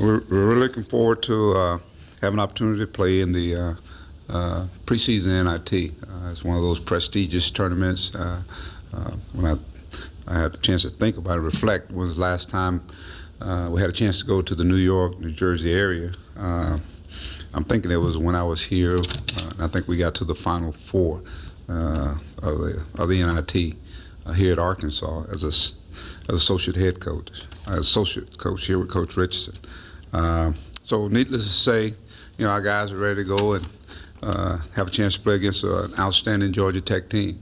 We're really looking forward to having an opportunity to play in the preseason NIT. It's one of those prestigious tournaments. When I had the chance to think about it, reflect, when was the last time we had a chance to go to the New York, New Jersey area. I'm thinking it was when I was here. I think we got to the Final Four of the NIT here at Arkansas as associate head coach, associate coach here with Coach Richardson. So needless to say, our guys are ready to go and have a chance to play against an outstanding Georgia Tech team.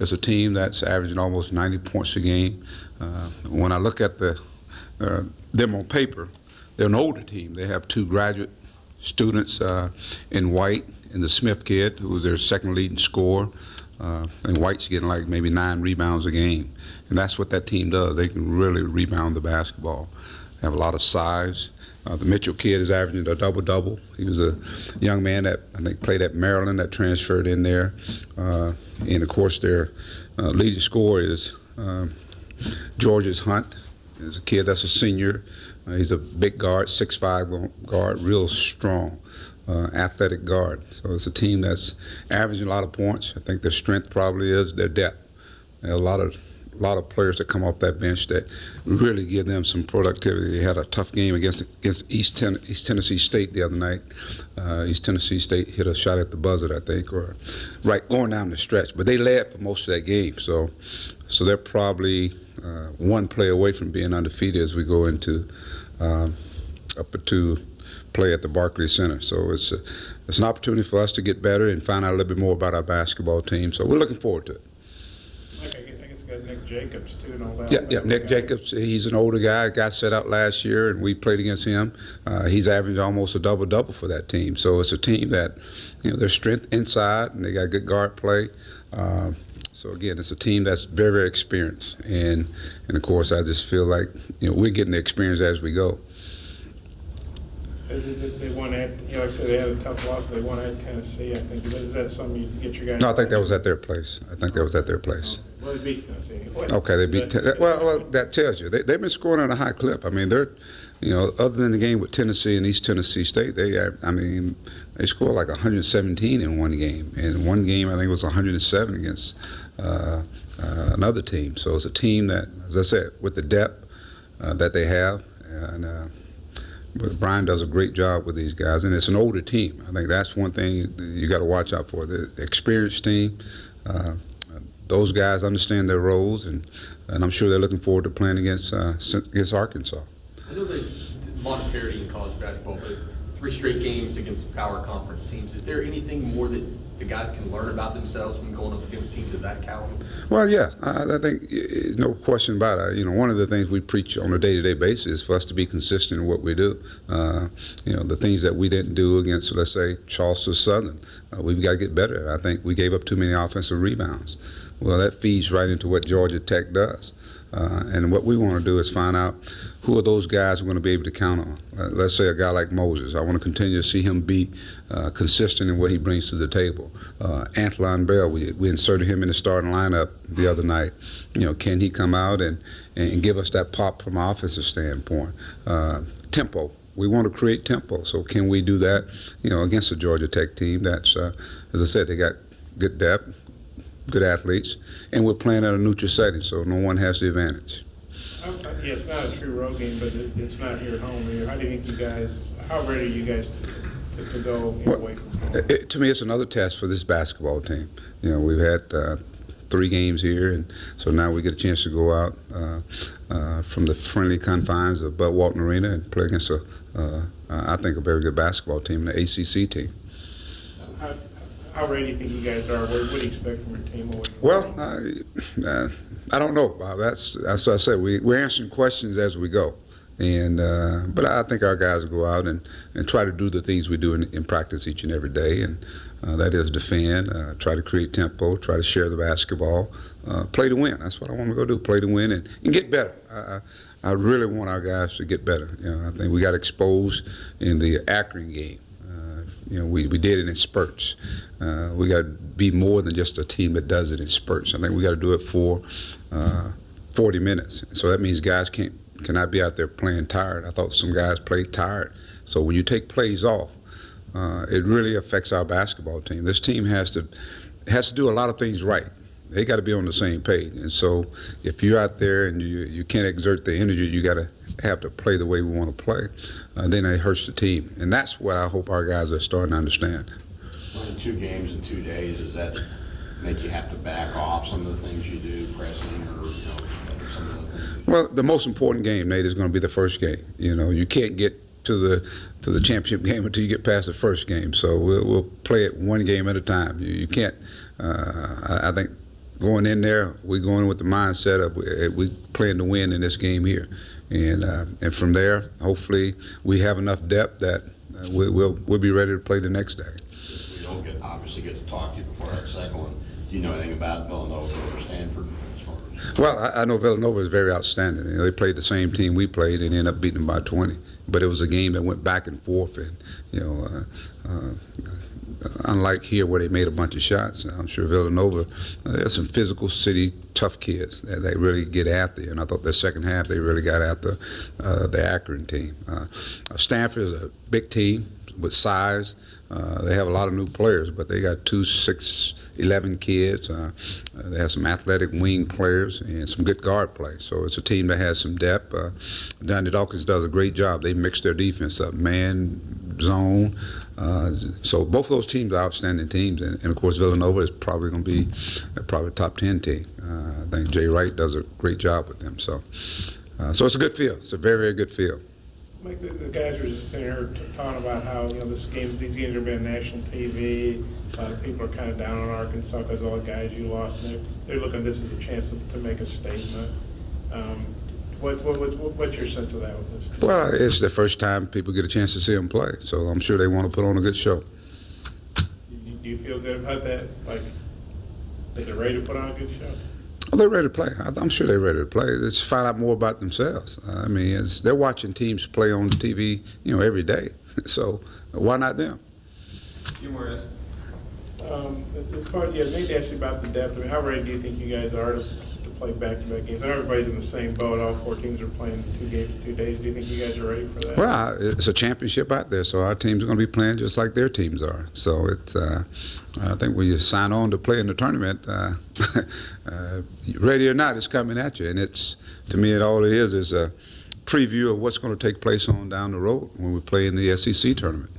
It's a team that's averaging almost 90 points a game. When I look at them on paper, they're an older team. They have two graduate students in White and the Smith kid, who was their second leading scorer. And White's getting like maybe 9 rebounds a game. And that's what that team does. They can really rebound the basketball. They have a lot of size. The Mitchell kid is averaging a double-double. He was a young man that I think played at Maryland that transferred in there. And, of course, their leading scorer is George's Hunt. He's a kid that's a senior. He's a big guard, 6'5" guard, real strong, athletic guard. So it's a team that's averaging a lot of points. I think their strength probably is their depth. They have a lot of players that come off that bench that really give them some productivity. They had a tough game against East Tennessee State the other night. East Tennessee State hit a shot at the buzzer, I think, or right going down the stretch. But they led for most of that game. So they're probably one play away from being undefeated as we go into up to play at the Barclays Center. So it's an opportunity for us to get better and find out a little bit more about our basketball team. So we're looking forward to it. Nick Jacobs, too, and all that. Yeah, Nick Jacobs, he's an older guy, got set out last year, and we played against him. He's averaged almost a double-double for that team. So it's a team that, their strength inside, and they got good guard play. So, again, it's a team that's very, very experienced. And of course, I just feel like, we're getting the experience as we go. They won at, like I said, they had a tough loss. They won at Tennessee, I think. Is that something you get your guys? No, I think that was at their place. Well, they beat Tennessee. Okay, they beat well, that tells you. They've been scoring at a high clip. I mean, they're, other than the game with Tennessee and East Tennessee State, they scored like 117 in one game. And one game, I think, was 107 against another team. So it's a team that, as I said, with the depth that they have, and but Brian does a great job with these guys, and it's an older team. I think that's one thing you got to watch out for. The experienced team, those guys understand their roles, and I'm sure they're looking forward to playing against Arkansas. I know there's a lot of parity in college basketball, but 3 straight games against power conference teams. Is there anything more that the guys can learn about themselves when going up against teams of that caliber? Well, yeah, I think no question about it. One of the things we preach on a day-to-day basis is for us to be consistent in what we do. The things that we didn't do against, let's say, Charleston Southern, we've got to get better. I think we gave up too many offensive rebounds. Well, that feeds right into what Georgia Tech does. And what we want to do is find out who are those guys we're going to be able to count on. Let's say a guy like Moses. I want to continue to see him be consistent in what he brings to the table. Anthlon Bell, we inserted him in the starting lineup the other night. Can he come out and give us that pop from an offensive standpoint? Tempo. We want to create tempo. So can we do that, against the Georgia Tech team that's, as I said, they got good depth, good athletes, and we're playing at a neutral setting, so no one has the advantage. Yeah, it's not a true road game, but it's not here at home. How do you think how ready are you guys to go away from home? To me, it's another test for this basketball team. We've had 3 games here, and so now we get a chance to go out from the friendly confines of Bud Walton Arena and play against I think, a very good basketball team, the ACC team. How ready do you think you guys are? What do you expect from your team away from Well, I don't know, Bob. That's what I said. We're answering questions as we go. But I think our guys will go out and try to do the things we do in practice each and every day, and that is defend, try to create tempo, try to share the basketball, play to win. That's what I want to go do, play to win and get better. I really want our guys to get better. I think we got exposed in the Akron game. We did it in spurts. We got to be more than just a team that does it in spurts. I think we got to do it for 40 minutes. So that means guys can't cannot be out there playing tired. I thought some guys played tired. So when you take plays off, it really affects our basketball team. This team has to do a lot of things right. They got to be on the same page. And so if you're out there and you can't exert the energy, you got to have to play the way we want to play. Then it hurts the team. And that's what I hope our guys are starting to understand. Playing 2 games in 2 days, does that make you have to back off some of the things you do, pressing or some of the things? Well, the most important game, Nate, is going to be the first game. You can't get to the championship game until you get past the first game. So we'll play it one game at a time. You can't. I think going in there, we're going with the mindset of we plan to win in this game here, and from there, hopefully, we have enough depth that we'll be ready to play the next day. We don't obviously get to talk to you before that second one. Do you know anything about Villanova or Stanford as far as? Well, I know Villanova is very outstanding. They played the same team we played and ended up beating them by 20. But it was a game that went back and forth, and unlike here where they made a bunch of shots, I'm sure Villanova, there's some physical city, tough kids that they really get after. And I thought the second half they really got after the Akron team. Stanford is a big team with size. They have a lot of new players, but they got 2 6'11" kids. They have some athletic wing players and some good guard play. So it's a team that has some depth. Donnie Dawkins does a great job. They mix their defense up, man, zone. So both of those teams are outstanding teams, and of course Villanova is probably going to be probably a top 10 team. I think Jay Wright does a great job with them. So it's a good field. It's a very, very good field. Mike, the guys were just sitting here talking about how these games are being national TV. A lot of people are kind of down on Arkansas because all the guys you lost, and they're looking at this as a chance to make a statement. What's your sense of that with this team? Well, it's the first time people get a chance to see them play, so I'm sure they want to put on a good show. Do you feel good about that? Like, is they ready to put on a good show? Oh, they're ready to play. I'm sure they're ready to play. Let's find out more about themselves. I mean, they're watching teams play on TV, every day. So why not them? A few more ask. As far as, maybe ask you about the depth. I mean, how ready do you think you guys are to play back-to-back games? I know everybody's in the same boat. All 4 teams are playing 2 games in 2 days. Do you think you guys are ready for that? Well, it's a championship out there, so our teams are going to be playing just like their teams are. So it's, I think when you sign on to play in the tournament, ready or not, it's coming at you. And it's, to me, all it is a preview of what's going to take place on down the road when we play in the SEC tournament,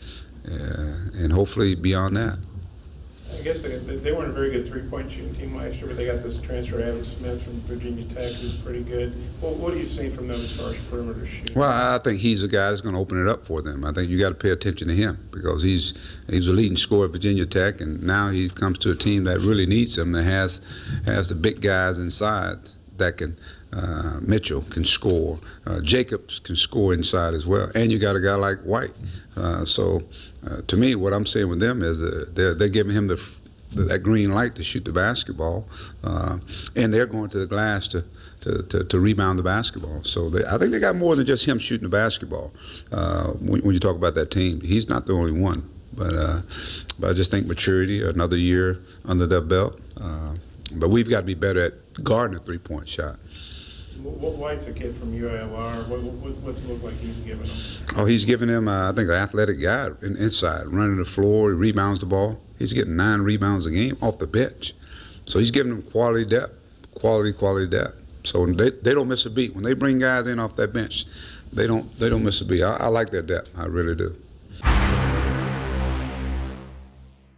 and hopefully beyond that. I guess they weren't a very good three-point shooting team last year, but they got this transfer, Adam Smith from Virginia Tech, who's pretty good. Well, what do you see from them as far as perimeter shooting? Well, I think he's a guy that's going to open it up for them. I think you got to pay attention to him because he's a leading scorer at Virginia Tech, and now he comes to a team that really needs him, that has the big guys inside that can. Mitchell can score. Jacobs can score inside as well. And you got a guy like White. So to me, what I'm saying with them is they're giving him that green light to shoot the basketball, and they're going to the glass to rebound the basketball. So I think they got more than just him shooting the basketball. When you talk about that team, he's not the only one. But I just think maturity, another year under their belt. But we've got to be better at guarding a three-point shot. White's a kid from UALR. What's it look like he's giving them? Oh, he's giving him, I think, an athletic guy inside, running the floor. He rebounds the ball. He's getting 9 rebounds a game off the bench. So he's giving them quality depth, quality depth. So they don't miss a beat. When they bring guys in off that bench, they don't miss a beat. I like their depth. I really do.